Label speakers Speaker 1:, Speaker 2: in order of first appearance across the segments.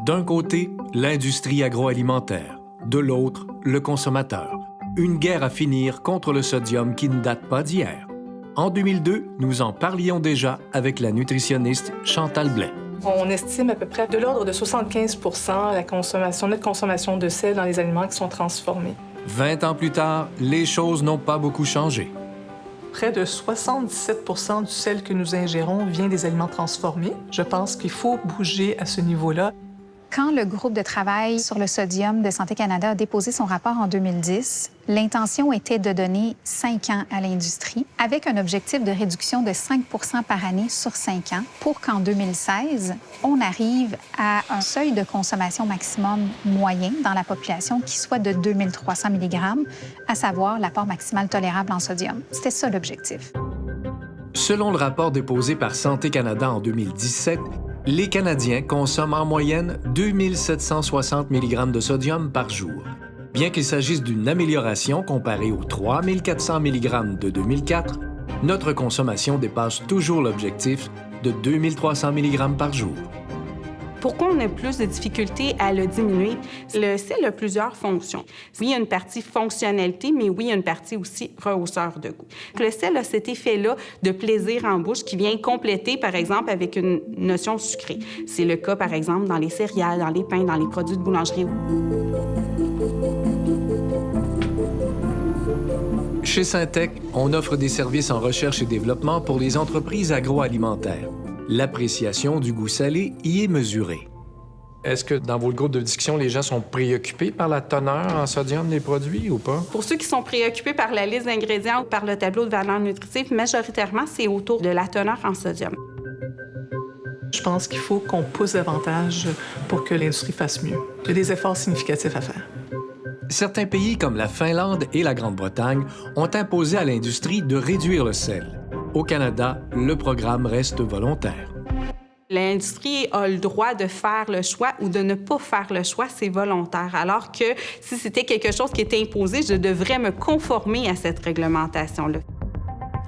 Speaker 1: D'un côté, l'industrie agroalimentaire. De l'autre, le consommateur. Une guerre à finir contre le sodium qui ne date pas d'hier. En 2002, nous en parlions déjà avec la nutritionniste Chantal Blais.
Speaker 2: On estime à peu près de l'ordre de 75 notre consommation de sel dans les aliments qui sont transformés.
Speaker 1: 20 ans plus tard, les choses n'ont pas beaucoup changé.
Speaker 2: Près de 77 du sel que nous ingérons vient des aliments transformés. Je pense qu'il faut bouger à ce niveau-là.
Speaker 3: Quand le groupe de travail sur le sodium de Santé Canada a déposé son rapport en 2010, l'intention était de donner 5 ans à l'industrie avec un objectif de réduction de 5 par année sur 5 ans pour qu'en 2016, on arrive à un seuil de consommation maximum moyen dans la population qui soit de 2300 mg, à savoir l'apport maximal tolérable en sodium. C'était ça l'objectif.
Speaker 1: Selon le rapport déposé par Santé Canada en 2017, les Canadiens consomment en moyenne 2760 mg de sodium par jour. Bien qu'il s'agisse d'une amélioration comparée aux 3400 mg de 2004, notre consommation dépasse toujours l'objectif de 2300 mg par jour.
Speaker 4: Pourquoi on a plus de difficultés à le diminuer? Le sel a plusieurs fonctions. Oui, il y a une partie fonctionnalité, mais oui, il y a une partie aussi rehausseur de goût. Le sel a cet effet-là de plaisir en bouche qui vient compléter, par exemple, avec une notion sucrée. C'est le cas, par exemple, dans les céréales, dans les pains, dans les produits de boulangerie.
Speaker 1: Chez Syntec, on offre des services en recherche et développement pour les entreprises agroalimentaires. L'appréciation du goût salé y est mesurée.
Speaker 5: Est-ce que dans votre groupe de discussion, les gens sont préoccupés par la teneur en sodium des produits ou pas?
Speaker 4: Pour ceux qui sont préoccupés par la liste d'ingrédients ou par le tableau de valeur nutritive, majoritairement, c'est autour de la teneur en sodium.
Speaker 2: Je pense qu'il faut qu'on pousse davantage pour que l'industrie fasse mieux. Il y a des efforts significatifs à faire.
Speaker 1: Certains pays comme la Finlande et la Grande-Bretagne ont imposé à l'industrie de réduire le sel. Au Canada, le programme reste volontaire.
Speaker 4: L'industrie a le droit de faire le choix ou de ne pas faire le choix, c'est volontaire. Alors que si c'était quelque chose qui était imposé, je devrais me conformer à cette réglementation-là.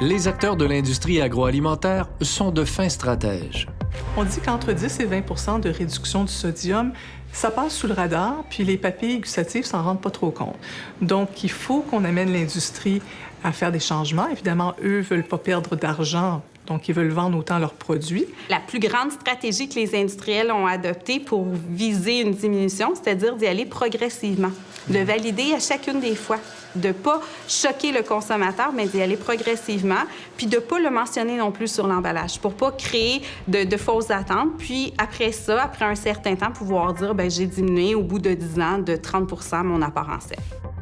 Speaker 1: Les acteurs de l'industrie agroalimentaire sont de fins stratèges.
Speaker 2: On dit qu'entre 10 et 20 de réduction du sodium, ça passe sous le radar, puis les papilles gustatives s'en rendent pas trop compte. Donc, il faut qu'on amène l'industrie à faire des changements. Évidemment, eux veulent pas perdre d'argent, donc ils veulent vendre autant leurs produits.
Speaker 4: La plus grande stratégie que les industriels ont adoptée pour viser une diminution, c'est-à-dire d'y aller progressivement, de valider à chacune des fois, de pas choquer le consommateur, mais d'y aller progressivement, puis de pas le mentionner non plus sur l'emballage, pour pas créer de fausses attentes. Puis après ça, après un certain temps, pouvoir dire, bien, j'ai diminué au bout de 10 ans de 30 mon apport en sel.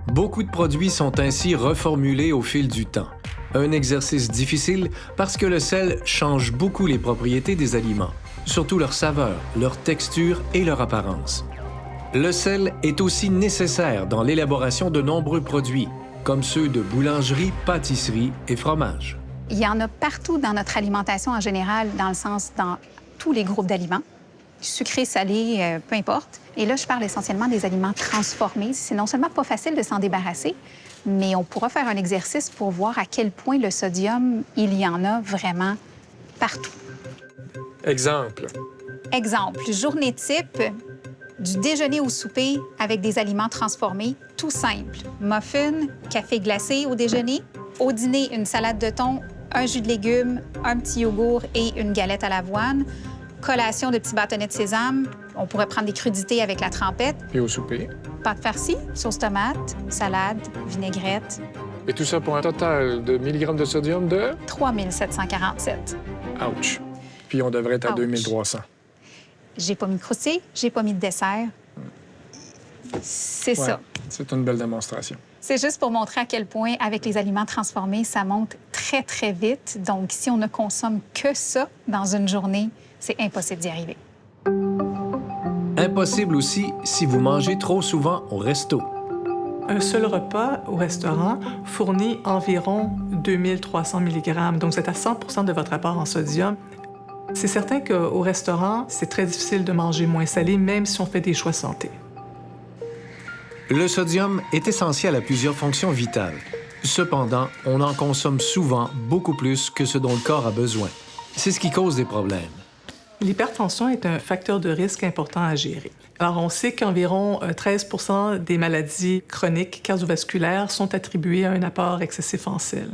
Speaker 1: Beaucoup de produits sont ainsi reformulés au fil du temps. Un exercice difficile parce que le sel change beaucoup les propriétés des aliments, surtout leur saveur, leur texture et leur apparence. Le sel est aussi nécessaire dans l'élaboration de nombreux produits, comme ceux de boulangerie, pâtisserie et fromage.
Speaker 3: Il y en a partout dans notre alimentation en général, dans le sens dans tous les groupes d'aliments. Sucré, salé, peu importe. Et là, je parle essentiellement des aliments transformés. C'est non seulement pas facile de s'en débarrasser, mais on pourra faire un exercice pour voir à quel point le sodium, il y en a vraiment partout.
Speaker 5: Exemple.
Speaker 3: Exemple, journée type, du déjeuner au souper avec des aliments transformés, tout simple. Muffin, café glacé au déjeuner. Au dîner, une salade de thon, un jus de légumes, un petit yogourt et une galette à l'avoine. Collation de petits bâtonnets de sésame. On pourrait prendre des crudités avec la trempette.
Speaker 5: Et au souper.
Speaker 3: Pâte farcie, sauce tomate, salade, vinaigrette.
Speaker 5: Et tout ça pour un total de milligrammes de sodium de...
Speaker 3: 3747.
Speaker 5: Ouch. Puis on devrait être à
Speaker 3: Ouch.
Speaker 5: 2300.
Speaker 3: J'ai pas mis de croustille, j'ai pas mis de dessert. C'est ça.
Speaker 5: C'est une belle démonstration.
Speaker 3: C'est juste pour montrer à quel point, avec les aliments transformés, ça monte très, très vite. Donc, si on ne consomme que ça dans une journée, c'est impossible d'y arriver.
Speaker 1: Impossible aussi si vous mangez trop souvent au resto.
Speaker 2: Un seul repas au restaurant fournit environ 2300 mg. Donc, vous êtes à 100 de votre apport en sodium. C'est certain qu'au restaurant, c'est très difficile de manger moins salé, même si on fait des choix santé.
Speaker 1: Le sodium est essentiel à plusieurs fonctions vitales. Cependant, on en consomme souvent beaucoup plus que ce dont le corps a besoin. C'est ce qui cause des problèmes.
Speaker 2: L'hypertension est un facteur de risque important à gérer. Alors, on sait qu'environ 13 des maladies chroniques cardiovasculaires sont attribuées à un apport excessif en sel.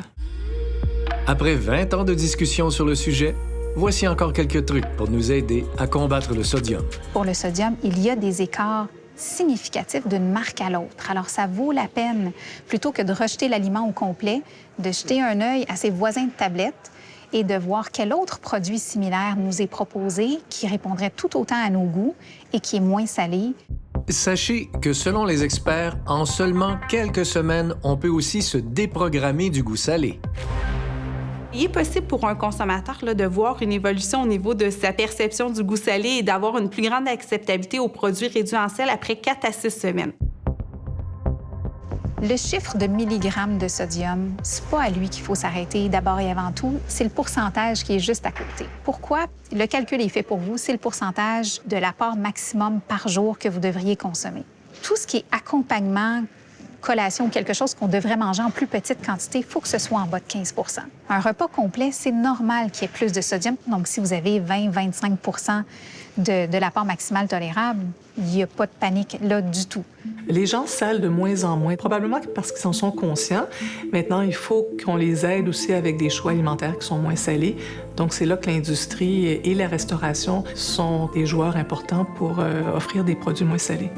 Speaker 1: Après 20 ans de discussion sur le sujet, voici encore quelques trucs pour nous aider à combattre le sodium.
Speaker 3: Pour le sodium, il y a des écarts significatifs d'une marque à l'autre. Alors, ça vaut la peine, plutôt que de rejeter l'aliment au complet, de jeter un œil à ses voisins de tablette et de voir quel autre produit similaire nous est proposé qui répondrait tout autant à nos goûts et qui est moins salé.
Speaker 1: Sachez que selon les experts, en seulement quelques semaines, on peut aussi se déprogrammer du goût salé.
Speaker 4: Il est possible pour un consommateur là, de voir une évolution au niveau de sa perception du goût salé et d'avoir une plus grande acceptabilité aux produits réduits en sel après 4 à 6 semaines.
Speaker 3: Le chiffre de milligrammes de sodium, c'est pas à lui qu'il faut s'arrêter d'abord et avant tout, c'est le pourcentage qui est juste à côté. Pourquoi? Le calcul est fait pour vous, c'est le pourcentage de l'apport maximum par jour que vous devriez consommer. Tout ce qui est accompagnement, collation ou quelque chose qu'on devrait manger en plus petite quantité, il faut que ce soit en bas de 15 %. Un repas complet, c'est normal qu'il y ait plus de sodium. Donc, si vous avez 20-25 % de l'apport maximal tolérable, il n'y a pas de panique là du tout.
Speaker 2: Les gens salent de moins en moins, probablement parce qu'ils en sont conscients. Maintenant, il faut qu'on les aide aussi avec des choix alimentaires qui sont moins salés. Donc, c'est là que l'industrie et la restauration sont des joueurs importants pour offrir des produits moins salés.